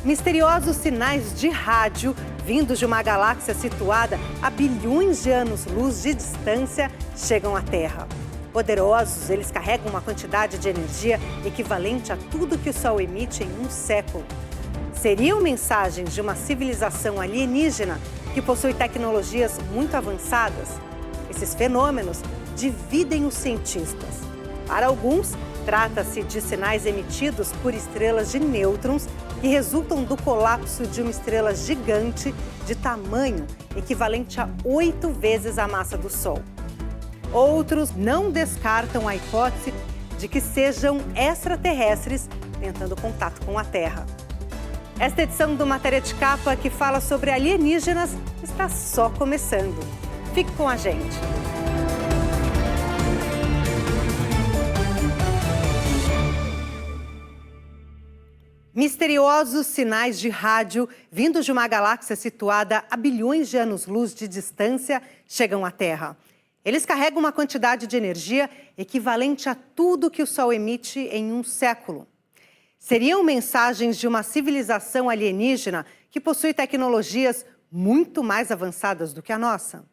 Misteriosos sinais de rádio vindos de uma galáxia situada a bilhões de anos-luz de distância chegam à Terra. Poderosos, eles carregam uma quantidade de energia equivalente a tudo que o Sol emite em um século. Seriam mensagens de uma civilização alienígena que possui tecnologias muito avançadas? Esses fenômenos dividem os cientistas. Para alguns, trata-se de sinais emitidos por estrelas de nêutrons que resultam do colapso de uma estrela gigante de tamanho equivalente a 8 vezes a massa do Sol. Outros não descartam a hipótese de que sejam extraterrestres tentando contato com a Terra. Esta edição do Matéria de Capa, que fala sobre alienígenas, está só começando. Fique com a gente. Misteriosos sinais de rádio vindos de uma galáxia situada a bilhões de anos-luz de distância chegam à Terra. Eles carregam uma quantidade de energia equivalente a tudo que o Sol emite em um século. Seriam mensagens de uma civilização alienígena que possui tecnologias muito mais avançadas do que a nossa?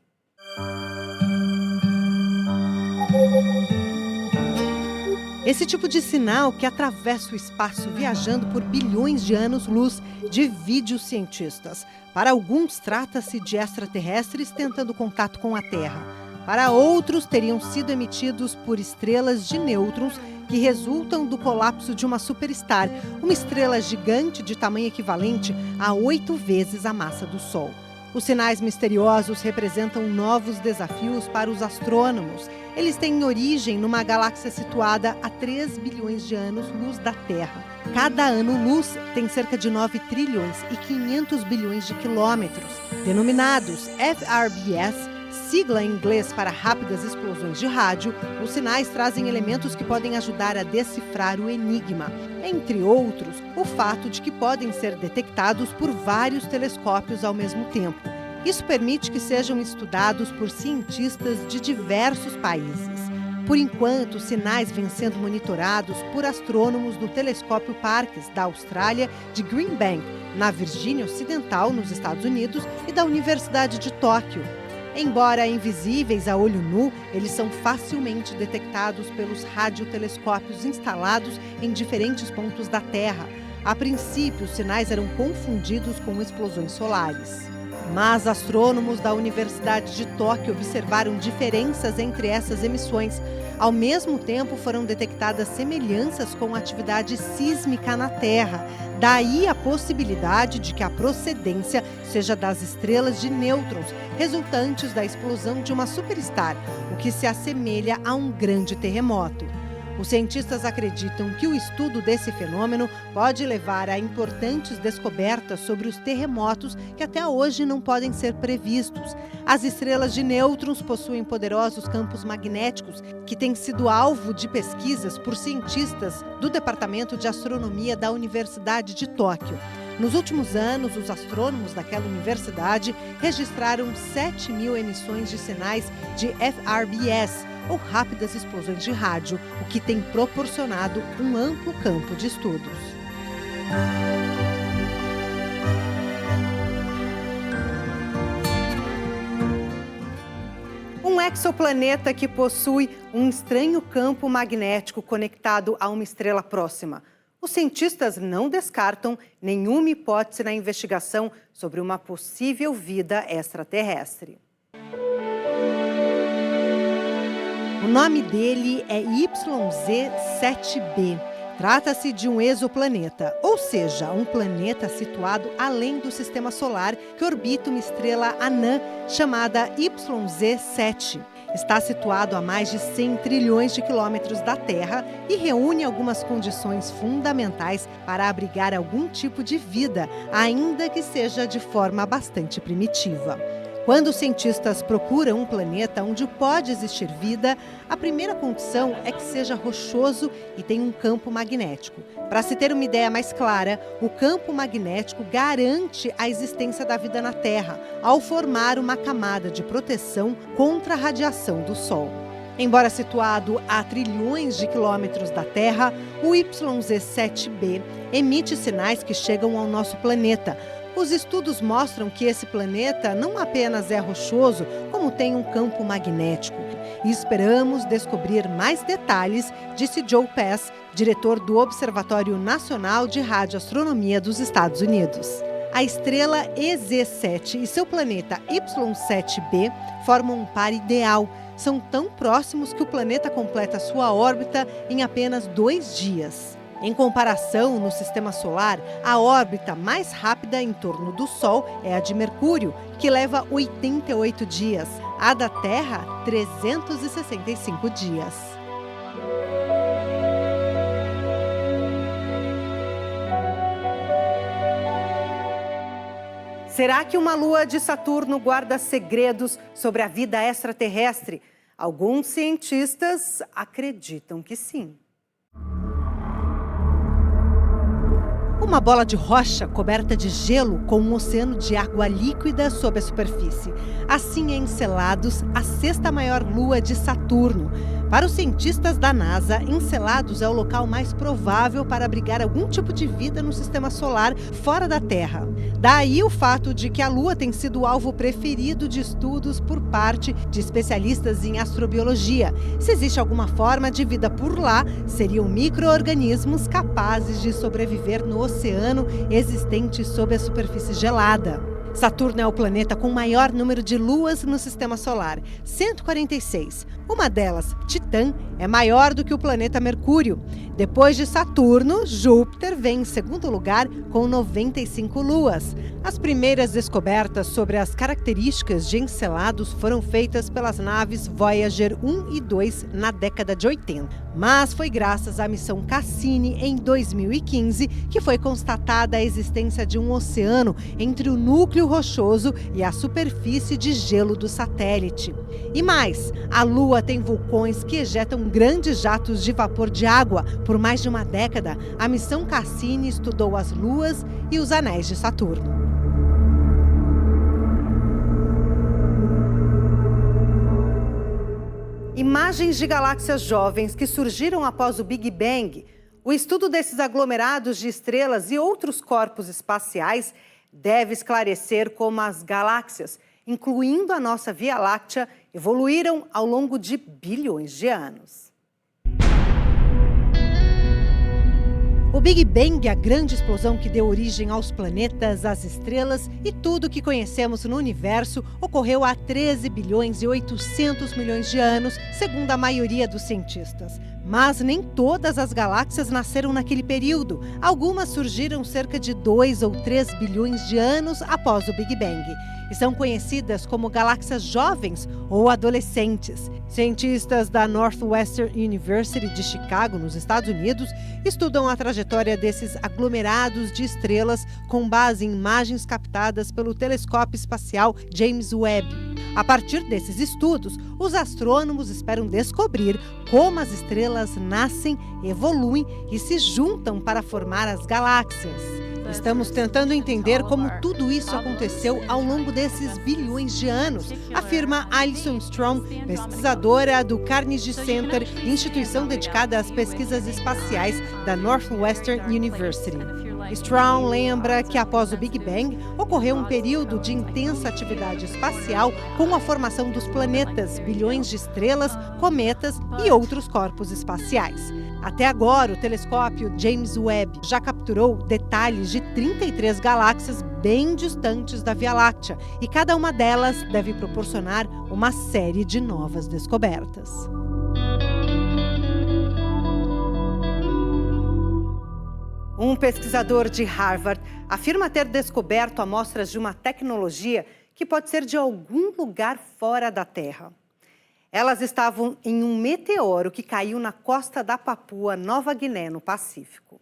Esse tipo de sinal que atravessa o espaço viajando por bilhões de anos-luz divide os cientistas. Para alguns, trata-se de extraterrestres tentando contato com a Terra. Para outros, teriam sido emitidos por estrelas de nêutrons que resultam do colapso de uma superstar, uma estrela gigante de tamanho equivalente a 8 vezes a massa do Sol. Os sinais misteriosos representam novos desafios para os astrônomos. Eles têm origem numa galáxia situada a 3 bilhões de anos-luz da Terra. Cada ano-luz tem cerca de 9 trilhões e 500 bilhões de quilômetros. Denominados FRBS, sigla em inglês para rápidas explosões de rádio, os sinais trazem elementos que podem ajudar a decifrar o enigma. Entre outros, o fato de que podem ser detectados por vários telescópios ao mesmo tempo. Isso permite que sejam estudados por cientistas de diversos países. Por enquanto, os sinais vêm sendo monitorados por astrônomos do Telescópio Parkes, da Austrália, de Green Bank, na Virgínia Ocidental, nos Estados Unidos, e da Universidade de Tóquio. Embora invisíveis a olho nu, eles são facilmente detectados pelos radiotelescópios instalados em diferentes pontos da Terra. A princípio, os sinais eram confundidos com explosões solares. Mas astrônomos da Universidade de Tóquio observaram diferenças entre essas emissões. Ao mesmo tempo, foram detectadas semelhanças com a atividade sísmica na Terra. Daí a possibilidade de que a procedência seja das estrelas de nêutrons, resultantes da explosão de uma superstar, o que se assemelha a um grande terremoto. Os cientistas acreditam que o estudo desse fenômeno pode levar a importantes descobertas sobre os terremotos que até hoje não podem ser previstos. As estrelas de nêutrons possuem poderosos campos magnéticos que têm sido alvo de pesquisas por cientistas do Departamento de Astronomia da Universidade de Tóquio. Nos últimos anos, os astrônomos daquela universidade registraram 7.000 emissões de sinais de FRBS, ou rápidas explosões de rádio, o que tem proporcionado um amplo campo de estudos. Um exoplaneta que possui um estranho campo magnético conectado a uma estrela próxima. Os cientistas não descartam nenhuma hipótese na investigação sobre uma possível vida extraterrestre. O nome dele é YZ7b. Trata-se de um exoplaneta, ou seja, um planeta situado além do sistema solar que orbita uma estrela anã chamada YZ7. Está situado a mais de 100 trilhões de quilômetros da Terra e reúne algumas condições fundamentais para abrigar algum tipo de vida, ainda que seja de forma bastante primitiva. Quando os cientistas procuram um planeta onde pode existir vida, a primeira condição é que seja rochoso e tenha um campo magnético. Para se ter uma ideia mais clara, o campo magnético garante a existência da vida na Terra, ao formar uma camada de proteção contra a radiação do Sol. Embora situado a trilhões de quilômetros da Terra, o YZ7b emite sinais que chegam ao nosso planeta. Os estudos mostram que esse planeta não apenas é rochoso, como tem um campo magnético. E esperamos descobrir mais detalhes, disse Joe Pass, diretor do Observatório Nacional de Radioastronomia dos Estados Unidos. A estrela EZ7 e seu planeta Y7b formam um par ideal. São tão próximos que o planeta completa sua órbita em apenas 2 dias. Em comparação, no Sistema Solar, a órbita mais rápida em torno do Sol é a de Mercúrio, que leva 88 dias. A da Terra, 365 dias. Será que uma lua de Saturno guarda segredos sobre a vida extraterrestre? Alguns cientistas acreditam que sim. Uma bola de rocha coberta de gelo com um oceano de água líquida sob a superfície. Assim é Enceladus, a 6ª maior lua de Saturno. Para os cientistas da NASA, Enceladus é o local mais provável para abrigar algum tipo de vida no sistema solar fora da Terra. Daí o fato de que a Lua tem sido o alvo preferido de estudos por parte de especialistas em astrobiologia. Se existe alguma forma de vida por lá, seriam micro-organismos capazes de sobreviver no oceano existente sob a superfície gelada. Saturno é o planeta com o maior número de luas no sistema solar, 146. Uma delas, Titã, é maior do que o planeta Mercúrio. Depois de Saturno, Júpiter vem em segundo lugar com 95 luas. As primeiras descobertas sobre as características de Enceladus foram feitas pelas naves Voyager 1 e 2 na década de 80. Mas foi graças à missão Cassini, em 2015, que foi constatada a existência de um oceano entre o núcleo rochoso e a superfície de gelo do satélite. E mais, a Lua tem vulcões que ejetam grandes jatos de vapor de água. Por mais de uma década, a missão Cassini estudou as luas e os anéis de Saturno. Imagens de galáxias jovens que surgiram após o Big Bang. O estudo desses aglomerados de estrelas e outros corpos espaciais deve esclarecer como as galáxias, incluindo a nossa Via Láctea, evoluíram ao longo de bilhões de anos. O Big Bang, a grande explosão que deu origem aos planetas, às estrelas e tudo que conhecemos no universo, ocorreu há 13 bilhões e 800 milhões de anos, segundo a maioria dos cientistas. Mas nem todas as galáxias nasceram naquele período. Algumas surgiram cerca de 2 ou 3 bilhões de anos após o Big Bang. E são conhecidas como galáxias jovens ou adolescentes. Cientistas da Northwestern University de Chicago, nos Estados Unidos, estudam a trajetória desses aglomerados de estrelas com base em imagens captadas pelo telescópio espacial James Webb. A partir desses estudos, os astrônomos esperam descobrir como as estrelas nascem, evoluem e se juntam para formar as galáxias. Estamos tentando entender como tudo isso aconteceu ao longo desses bilhões de anos, afirma Alison Strong, pesquisadora do Carnegie Center, instituição dedicada às pesquisas espaciais da Northwestern University. Strong lembra que após o Big Bang, ocorreu um período de intensa atividade espacial com a formação dos planetas, bilhões de estrelas, cometas e outros corpos espaciais. Até agora, o telescópio James Webb já capturou detalhes de 33 galáxias bem distantes da Via Láctea, e cada uma delas deve proporcionar uma série de novas descobertas. Um pesquisador de Harvard afirma ter descoberto amostras de uma tecnologia que pode ser de algum lugar fora da Terra. Elas estavam em um meteoro que caiu na costa da Papua Nova Guiné, no Pacífico.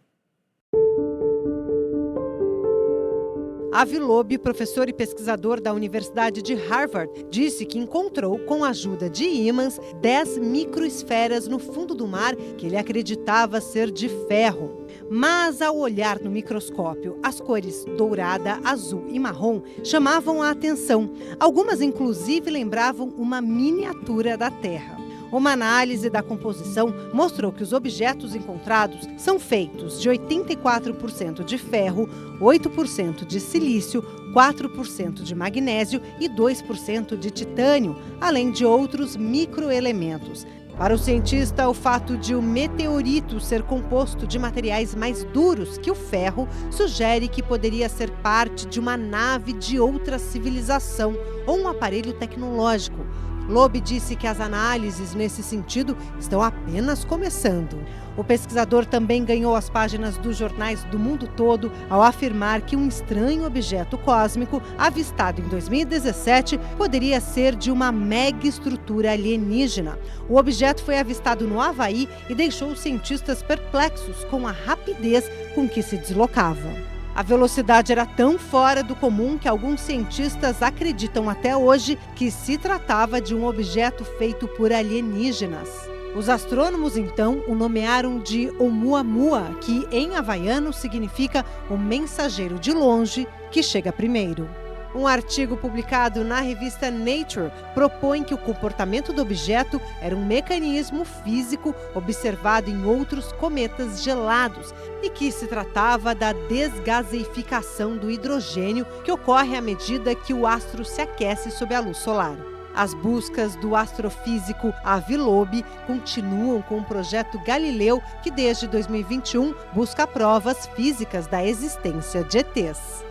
Avi Loeb, professor e pesquisador da Universidade de Harvard, disse que encontrou, com a ajuda de ímãs, 10 microesferas no fundo do mar que ele acreditava ser de ferro. Mas, ao olhar no microscópio, as cores dourada, azul e marrom chamavam a atenção. Algumas, inclusive, lembravam uma miniatura da Terra. Uma análise da composição mostrou que os objetos encontrados são feitos de 84% de ferro, 8% de silício, 4% de magnésio e 2% de titânio, além de outros microelementos. Para o cientista, o fato de o meteorito ser composto de materiais mais duros que o ferro sugere que poderia ser parte de uma nave de outra civilização ou um aparelho tecnológico. Loeb disse que as análises nesse sentido estão apenas começando. O pesquisador também ganhou as páginas dos jornais do mundo todo ao afirmar que um estranho objeto cósmico avistado em 2017 poderia ser de uma megaestrutura alienígena. O objeto foi avistado no Havaí e deixou os cientistas perplexos com a rapidez com que se deslocava. A velocidade era tão fora do comum que alguns cientistas acreditam até hoje que se tratava de um objeto feito por alienígenas. Os astrônomos, então, o nomearam de Oumuamua, que em havaiano significa o mensageiro de longe que chega primeiro. Um artigo publicado na revista Nature propõe que o comportamento do objeto era um mecanismo físico observado em outros cometas gelados e que se tratava da desgaseificação do hidrogênio que ocorre à medida que o astro se aquece sob a luz solar. As buscas do astrofísico Avi Loeb continuam com o projeto Galileu, que desde 2021 busca provas físicas da existência de ETs.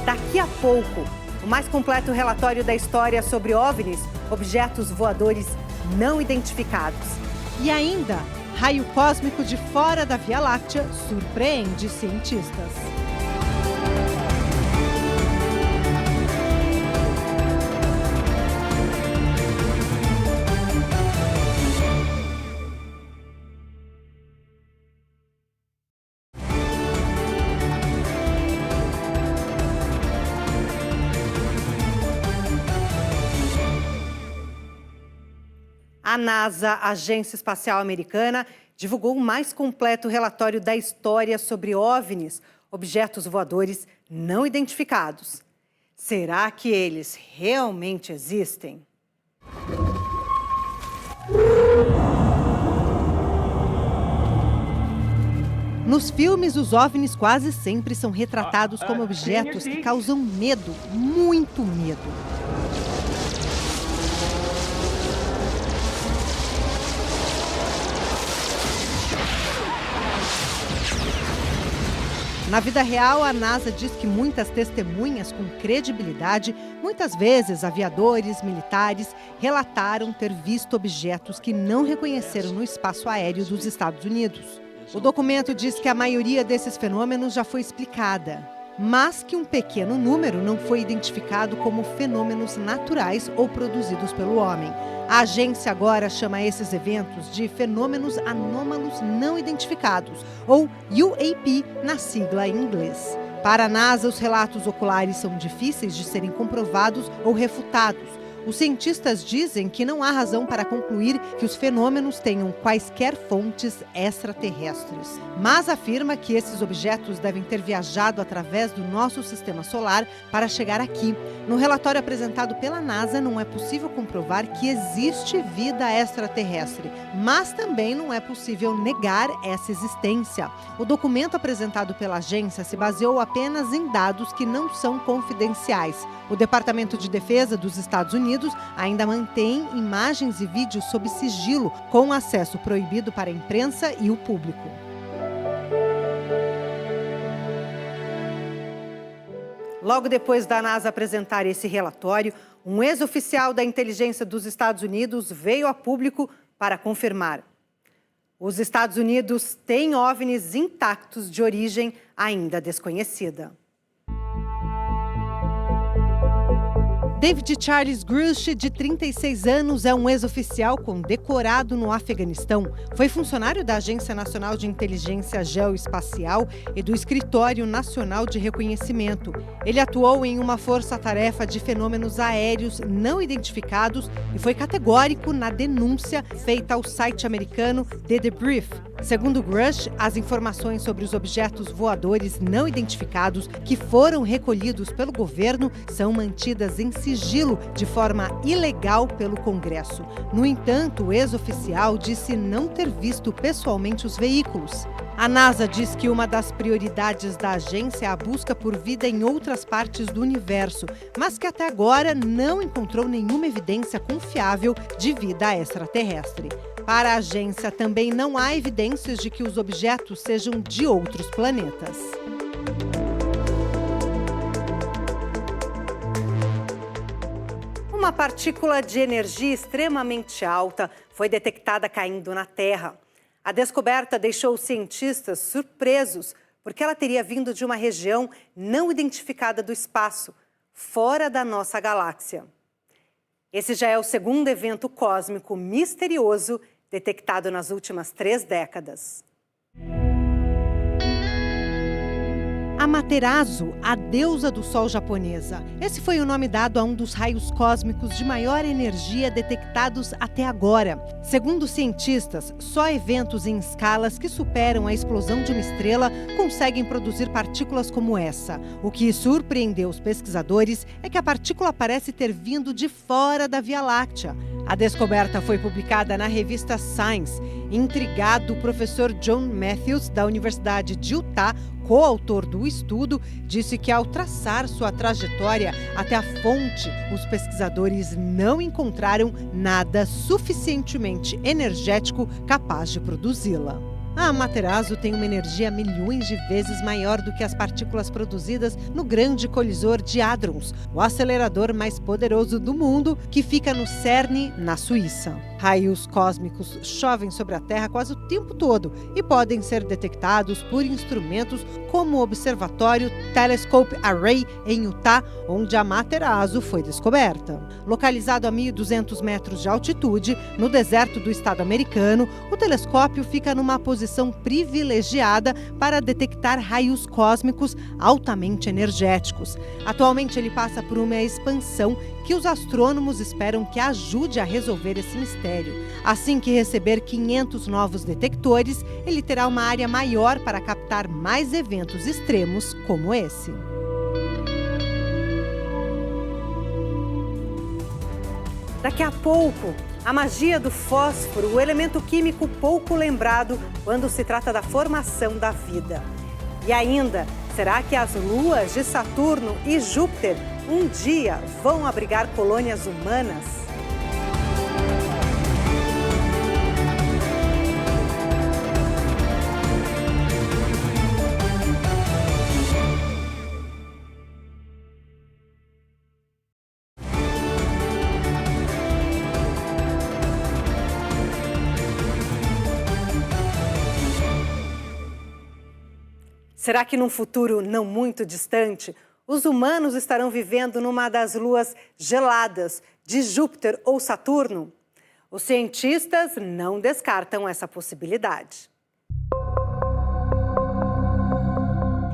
Daqui a pouco, o mais completo relatório da história sobre OVNIs, objetos voadores não identificados. E ainda, raio cósmico de fora da Via Láctea surpreende cientistas. A NASA, a Agência Espacial Americana, divulgou o mais completo relatório da história sobre OVNIs, objetos voadores não identificados. Será que eles realmente existem? Nos filmes, os OVNIs quase sempre são retratados como objetos que causam medo, muito medo. Na vida real, a NASA diz que muitas testemunhas com credibilidade, muitas vezes aviadores, militares, relataram ter visto objetos que não reconheceram no espaço aéreo dos Estados Unidos. O documento diz que a maioria desses fenômenos já foi explicada, mas que um pequeno número não foi identificado como fenômenos naturais ou produzidos pelo homem. A agência agora chama esses eventos de fenômenos anômalos não identificados, ou UAP na sigla em inglês. Para a NASA, os relatos oculares são difíceis de serem comprovados ou refutados. Os cientistas dizem que não há razão para concluir que os fenômenos tenham quaisquer fontes extraterrestres, mas afirma que esses objetos devem ter viajado através do nosso sistema solar para chegar aqui. No relatório apresentado pela NASA, não é possível comprovar que existe vida extraterrestre, mas também não é possível negar essa existência. O documento apresentado pela agência se baseou apenas em dados que não são confidenciais. O Departamento de Defesa dos Estados Unidos ainda mantém imagens e vídeos sob sigilo, com acesso proibido para a imprensa e o público. Logo depois da NASA apresentar esse relatório, um ex-oficial da inteligência dos Estados Unidos veio a público para confirmar: os Estados Unidos têm OVNIs intactos de origem ainda desconhecida. David Charles Grush, de 36 anos, é um ex-oficial condecorado no Afeganistão. Foi funcionário da Agência Nacional de Inteligência Geoespacial e do Escritório Nacional de Reconhecimento. Ele atuou em uma força-tarefa de fenômenos aéreos não identificados e foi categórico na denúncia feita ao site americano The Debrief. Segundo Grush, as informações sobre os objetos voadores não identificados que foram recolhidos pelo governo são mantidas em sigilo de forma ilegal pelo Congresso. No entanto, o ex-oficial disse não ter visto pessoalmente os veículos. A NASA diz que uma das prioridades da agência é a busca por vida em outras partes do universo, mas que até agora não encontrou nenhuma evidência confiável de vida extraterrestre. Para a agência, também não há evidências de que os objetos sejam de outros planetas. Uma partícula de energia extremamente alta foi detectada caindo na Terra. A descoberta deixou os cientistas surpresos, porque ela teria vindo de uma região não identificada do espaço, fora da nossa galáxia. Esse já é o segundo evento cósmico misterioso detectado nas últimas 3 décadas. Amaterasu, a deusa do sol japonesa. Esse foi o nome dado a um dos raios cósmicos de maior energia detectados até agora. Segundo cientistas, só eventos em escalas que superam a explosão de uma estrela conseguem produzir partículas como essa. O que surpreendeu os pesquisadores é que a partícula parece ter vindo de fora da Via Láctea. A descoberta foi publicada na revista Science. Intrigado, o professor John Matthews, da Universidade de Utah, coautor do estudo, disse que ao traçar sua trajetória até a fonte, os pesquisadores não encontraram nada suficientemente energético capaz de produzi-la. A Amaterasu tem uma energia milhões de vezes maior do que as partículas produzidas no Grande Colisor de Hadrons, o acelerador mais poderoso do mundo, que fica no CERN, na Suíça. Raios cósmicos chovem sobre a Terra quase o tempo todo e podem ser detectados por instrumentos como o Observatório Telescope Array em Utah, onde a Amaterasu foi descoberta. Localizado a 1.200 metros de altitude, no deserto do estado americano, o telescópio fica numa posição privilegiada para detectar raios cósmicos altamente energéticos. Atualmente, ele passa por uma expansão que os astrônomos esperam que ajude a resolver esse mistério. Assim que receber 500 novos detectores, ele terá uma área maior para captar mais eventos extremos como esse. Daqui a pouco, a magia do fósforo, o elemento químico pouco lembrado quando se trata da formação da vida. E ainda, será que as luas de Saturno e Júpiter um dia vão abrigar colônias humanas? Será que num futuro não muito distante, os humanos estarão vivendo numa das luas geladas de Júpiter ou Saturno? Os cientistas não descartam essa possibilidade.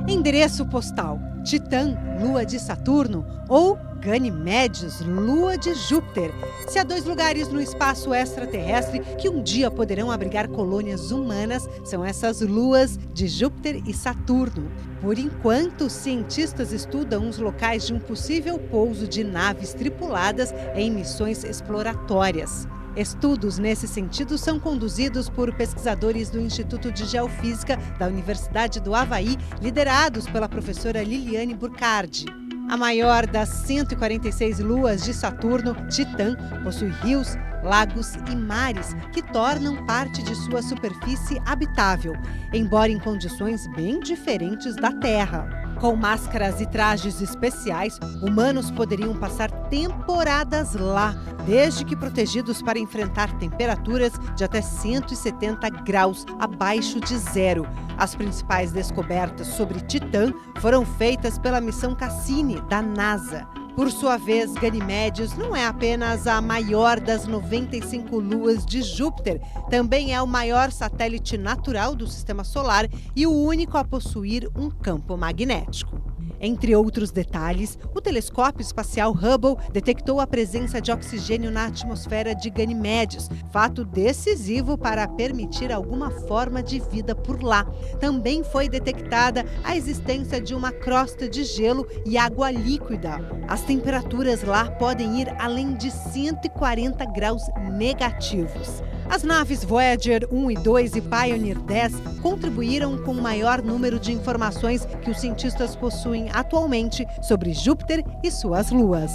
Endereço postal: Titã, lua de Saturno, ou Ganimedes, lua de Júpiter. Se há 2 lugares no espaço extraterrestre que um dia poderão abrigar colônias humanas, são essas luas de Júpiter e Saturno. Por enquanto, cientistas estudam os locais de um possível pouso de naves tripuladas em missões exploratórias. Estudos nesse sentido são conduzidos por pesquisadores do Instituto de Geofísica da Universidade do Havaí, liderados pela professora Liliane Burcardi. A maior das 146 luas de Saturno, Titã, possui rios, lagos e mares que tornam parte de sua superfície habitável, embora em condições bem diferentes da Terra. Com máscaras e trajes especiais, humanos poderiam passar temporadas lá, desde que protegidos para enfrentar temperaturas de até 170 graus abaixo de zero. As principais descobertas sobre Titã foram feitas pela missão Cassini, da NASA. Por sua vez, Ganimedes não é apenas a maior das 95 luas de Júpiter, também é o maior satélite natural do Sistema Solar e o único a possuir um campo magnético. Entre outros detalhes, o telescópio espacial Hubble detectou a presença de oxigênio na atmosfera de Ganimedes, fato decisivo para permitir alguma forma de vida por lá. Também foi detectada a existência de uma crosta de gelo e água líquida. As temperaturas lá podem ir além de 140 graus negativos. As naves Voyager 1 e 2 e Pioneer 10 contribuíram com o maior número de informações que os cientistas possuem atualmente sobre Júpiter e suas luas.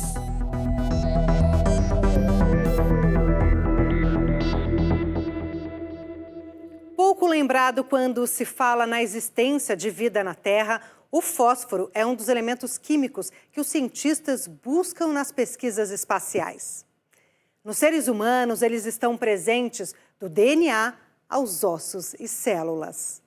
Pouco lembrado quando se fala na existência de vida na Terra, o fósforo é um dos elementos químicos que os cientistas buscam nas pesquisas espaciais. Nos seres humanos, eles estão presentes do DNA aos ossos e células.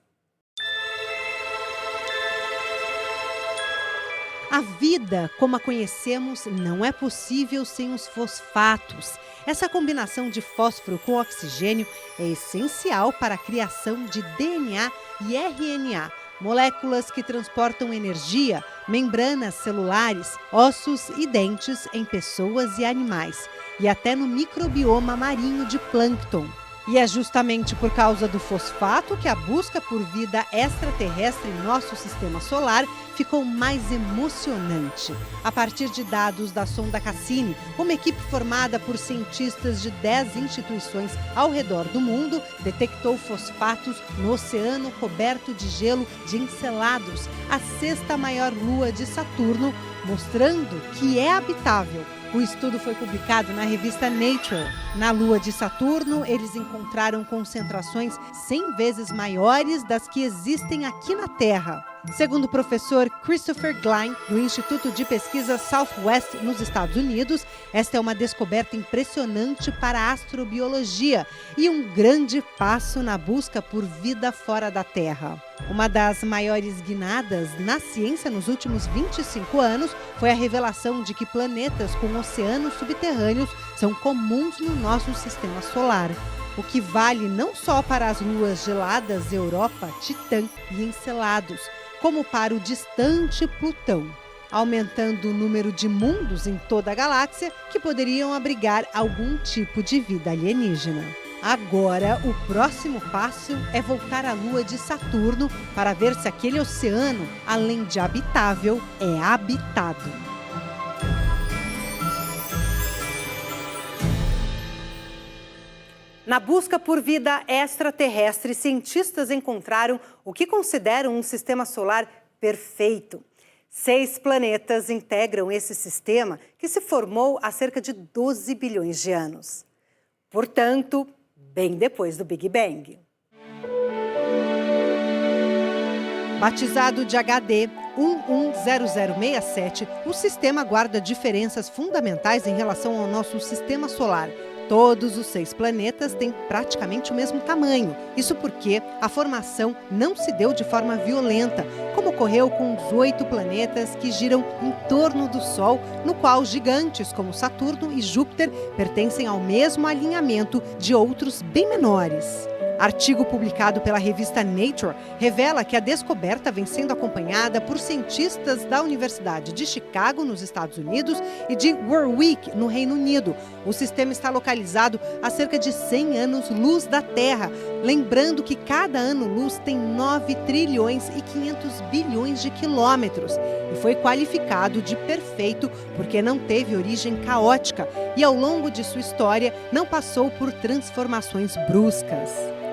A vida, como a conhecemos, não é possível sem os fosfatos. Essa combinação de fósforo com oxigênio é essencial para a criação de DNA e RNA, moléculas que transportam energia, membranas celulares, ossos e dentes em pessoas e animais, e até no microbioma marinho de plâncton. E é justamente por causa do fosfato que a busca por vida extraterrestre em nosso sistema solar ficou mais emocionante. A partir de dados da sonda Cassini, uma equipe formada por cientistas de 10 instituições ao redor do mundo detectou fosfatos no oceano coberto de gelo de Encelados, a sexta maior lua de Saturno, mostrando que é habitável. O estudo foi publicado na revista Nature. Na Lua de Saturno, eles encontraram concentrações 100 vezes maiores das que existem aqui na Terra. Segundo o professor Christopher Glein, do Instituto de Pesquisa Southwest, nos Estados Unidos, esta é uma descoberta impressionante para a astrobiologia e um grande passo na busca por vida fora da Terra. Uma das maiores guinadas na ciência nos últimos 25 anos foi a revelação de que planetas com oceanos subterrâneos são comuns no nosso sistema solar. O que vale não só para as luas geladas Europa, Titã e Encelados, como para o distante Plutão, aumentando o número de mundos em toda a galáxia que poderiam abrigar algum tipo de vida alienígena. Agora, o próximo passo é voltar à Lua de Saturno para ver se aquele oceano, além de habitável, é habitado. Na busca por vida extraterrestre, cientistas encontraram o que consideram um sistema solar perfeito. 6 planetas integram esse sistema que se formou há cerca de 12 bilhões de anos. Portanto, bem depois do Big Bang. Batizado de HD 110067, o sistema guarda diferenças fundamentais em relação ao nosso sistema solar. Todos os 6 planetas têm praticamente o mesmo tamanho. Isso porque a formação não se deu de forma violenta, como ocorreu com os 8 planetas que giram em torno do Sol, no qual gigantes como Saturno e Júpiter pertencem ao mesmo alinhamento de outros bem menores. Artigo publicado pela revista Nature revela que a descoberta vem sendo acompanhada por cientistas da Universidade de Chicago, nos Estados Unidos, e de Warwick, no Reino Unido. O sistema está localizado a cerca de 100 anos-luz da Terra, lembrando que cada ano-luz tem 9 trilhões e 500 bilhões de quilômetros e foi qualificado de perfeito porque não teve origem caótica e, ao longo de sua história, não passou por transformações bruscas.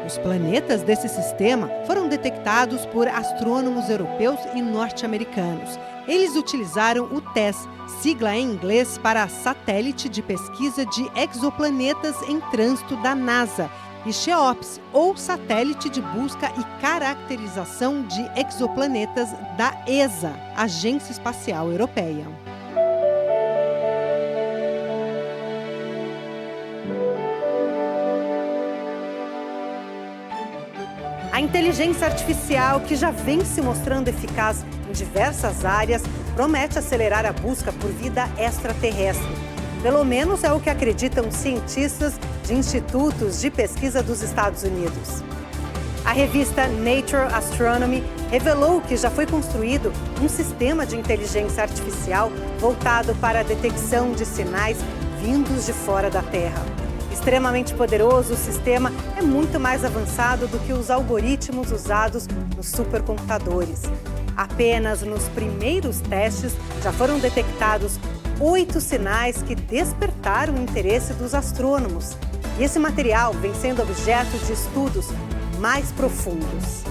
Os planetas desse sistema foram detectados por astrônomos europeus e norte-americanos. Eles utilizaram o TESS, sigla em inglês para Satélite de Pesquisa de Exoplanetas em Trânsito da NASA, e CHEOPS, ou Satélite de Busca e Caracterização de Exoplanetas da ESA, Agência Espacial Europeia. A inteligência artificial, que já vem se mostrando eficaz em diversas áreas, promete acelerar a busca por vida extraterrestre. Pelo menos é o que acreditam cientistas de institutos de pesquisa dos Estados Unidos. A revista Nature Astronomy revelou que já foi construído um sistema de inteligência artificial voltado para a detecção de sinais vindos de fora da Terra. Extremamente poderoso, o sistema é muito mais avançado do que os algoritmos usados nos supercomputadores. Apenas nos primeiros testes já foram detectados 8 sinais que despertaram o interesse dos astrônomos. E esse material vem sendo objeto de estudos mais profundos.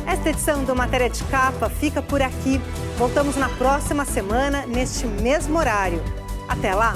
Esta edição do Matéria de Capa fica por aqui. Voltamos na próxima semana, neste mesmo horário. Até lá!